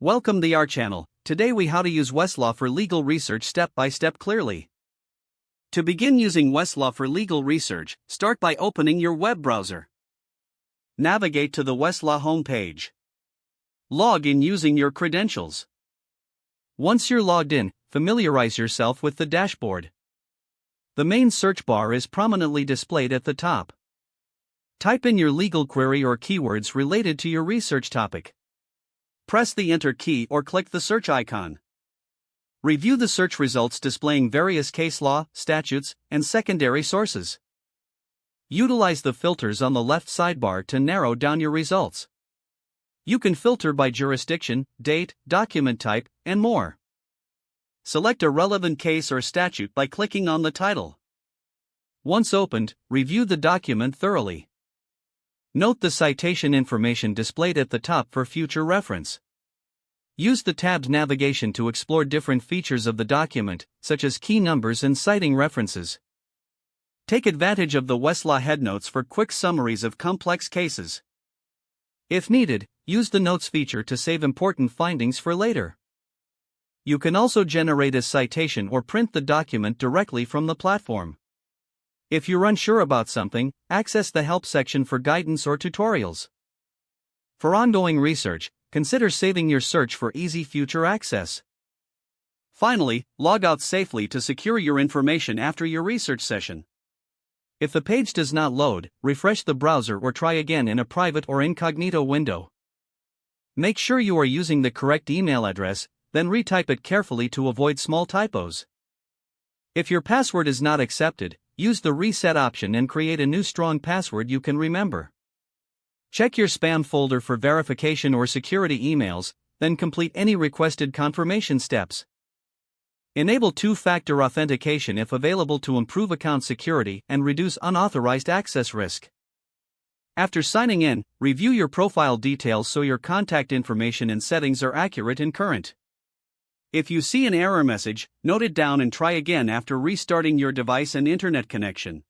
Welcome to our channel. Today we how to use Westlaw for legal research step by step clearly. To begin using Westlaw for legal research, start by opening your web browser. Navigate to the Westlaw homepage. Log in using your credentials. Once you're logged in, familiarize yourself with the dashboard. The main search bar is prominently displayed at the top. Type in your legal query or keywords related to your research topic. Press the Enter key or click the search icon. Review the search results displaying various case law, statutes, and secondary sources. Utilize the filters on the left sidebar to narrow down your results. You can filter by jurisdiction, date, document type, and more. Select a relevant case or statute by clicking on the title. Once opened, review the document thoroughly. Note the citation information displayed at the top for future reference. Use the tabbed navigation to explore different features of the document, such as key numbers and citing references. Take advantage of the Westlaw headnotes for quick summaries of complex cases. If needed, use the Notes feature to save important findings for later. You can also generate a citation or print the document directly from the platform. If you're unsure about something, access the Help section for guidance or tutorials. For ongoing research, consider saving your search for easy future access. Finally, log out safely to secure your information after your research session. If the page does not load, refresh the browser or try again in a private or incognito window. Make sure you are using the correct email address, then retype it carefully to avoid small typos. If your password is not accepted, use the reset option and create a new strong password you can remember. Check your spam folder for verification or security emails, then complete any requested confirmation steps. Enable two-factor authentication if available to improve account security and reduce unauthorized access risk. After signing in, review your profile details so your contact information and settings are accurate and current. If you see an error message, note it down and try again after restarting your device and internet connection.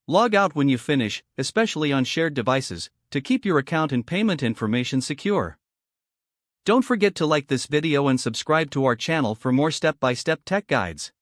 Log out when you finish, especially on shared devices, to keep your account and payment information secure. Don't forget to like this video and subscribe to our channel for more step-by-step tech guides.